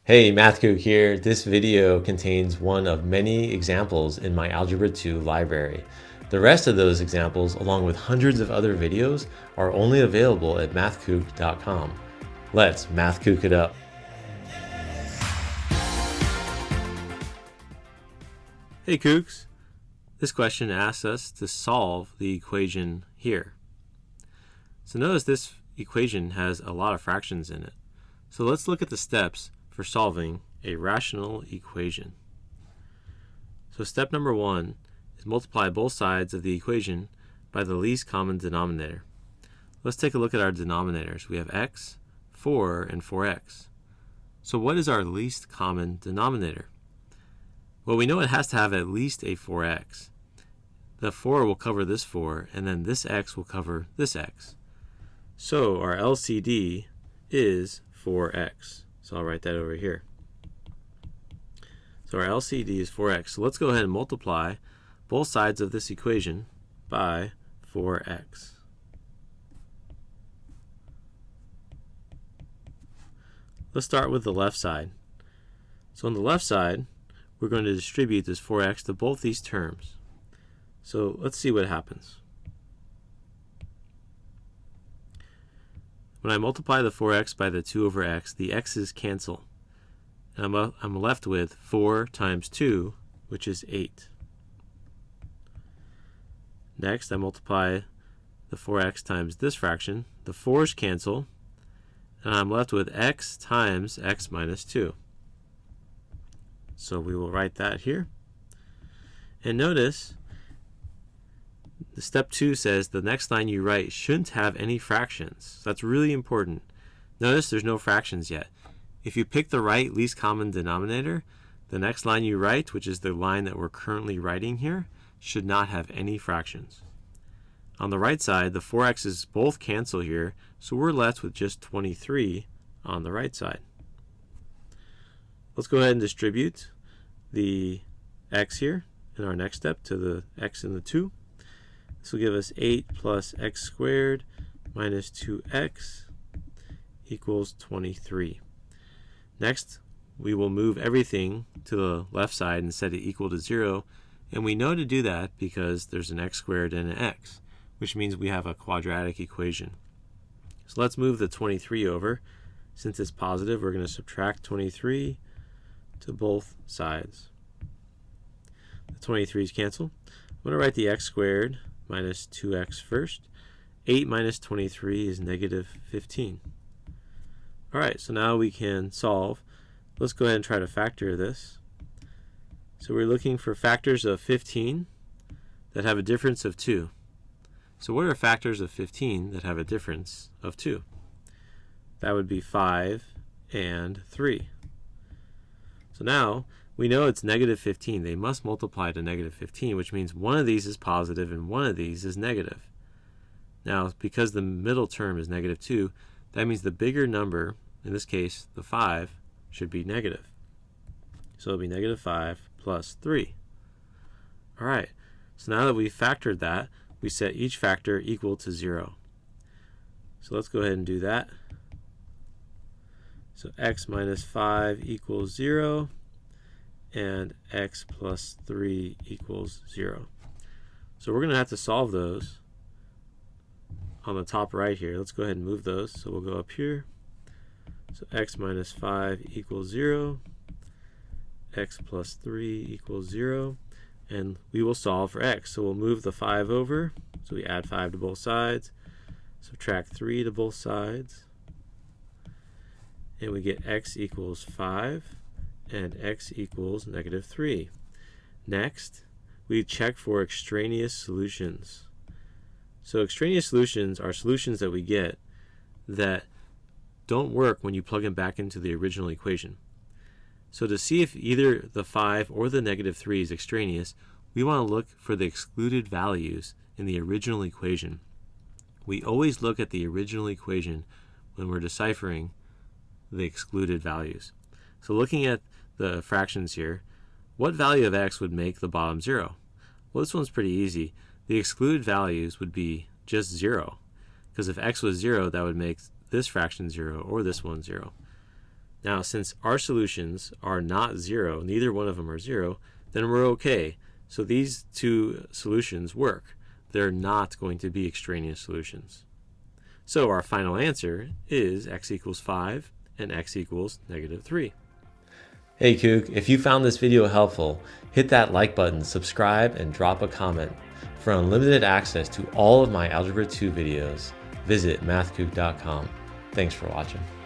Hey, MathKook here. This video contains one of many examples in my Algebra 2 library. The rest of those examples, along with hundreds of other videos, are only available at mathkook.com. Let's MathKook it up. Hey Kooks! This question asks us to solve the equation here. So notice this equation has a lot of fractions in it. So let's look at the steps for solving a rational equation. So step number 1 is multiply both sides of the equation by the least common denominator. Let's take a look at our denominators. We have x, 4, and 4x. So what is our least common denominator? Well, we know it has to have at least a 4x. The 4 will cover this 4, and then this x will cover this x. So our LCD is 4x. So I'll write that over here. So our LCD is 4x. So let's go ahead and multiply both sides of this equation by 4x. Let's start with the left side. So on the left side, we're going to distribute this 4x to both these terms. So let's see what happens. When I multiply the 4x by the 2 over x, the x's cancel. And I'm left with 4 times 2, which is 8. Next, I multiply the 4x times this fraction. The 4's cancel, and I'm left with x times x minus 2. So we will write that here. And notice, the step 2 says the next line you write shouldn't have any fractions. That's really important. Notice there's no fractions yet. If you pick the right least common denominator, the next line you write, which is the line that we're currently writing here, should not have any fractions. On the right side, the 4x's both cancel here, so we're left with just 23 on the right side. Let's go ahead and distribute the x here in our next step to the x and the 2. This will give us 8 plus x squared minus 2x equals 23. Next, we will move everything to the left side and set it equal to 0. And we know to do that because there's an x squared and an x, which means we have a quadratic equation. So let's move the 23 over. Since it's positive, we're going to subtract 23 to both sides. The 23's cancel. I'm going to write the x squared minus 2x first. 8 minus 23 is negative 15. All right, so now we can solve. Let's go ahead and try to factor this. So we're looking for factors of 15 that have a difference of 2. So what are factors of 15 that have a difference of 2? That would be 5 and 3. So now we know it's negative 15. They must multiply to negative 15, which means one of these is positive and one of these is negative. Now, because the middle term is negative 2, that means the bigger number, in this case, the 5, should be negative. So it'll be negative 5 plus 3. All right, so now that we've factored that, we set each factor equal to 0. So let's go ahead and do that. So x minus 5 equals 0, and x plus 3 equals 0. So we're going to have to solve those on the top right here. Let's go ahead and move those. So we'll go up here. So x minus 5 equals 0, x plus 3 equals 0, and we will solve for x. So we'll move the 5 over. So we add 5 to both sides, subtract 3 to both sides, and we get x equals 5 and x equals negative 3. Next, we check for extraneous solutions. So extraneous solutions are solutions that we get that don't work when you plug them back into the original equation. So to see if either the 5 or the negative 3 is extraneous, we want to look for the excluded values in the original equation. We always look at the original equation when we're deciphering the excluded values. So looking at the fractions here, what value of x would make the bottom 0? Well, this one's pretty easy. The excluded values would be just 0, because if x was 0, that would make this fraction 0 or this one 0. Now, since our solutions are not 0, neither one of them are 0, then we're okay. So these two solutions work. They're not going to be extraneous solutions. So our final answer is x equals 5 and x equals -3. Hey Kook, if you found this video helpful, hit that like button, subscribe, and drop a comment. For unlimited access to all of my Algebra 2 videos, visit mathkook.com. Thanks for watching.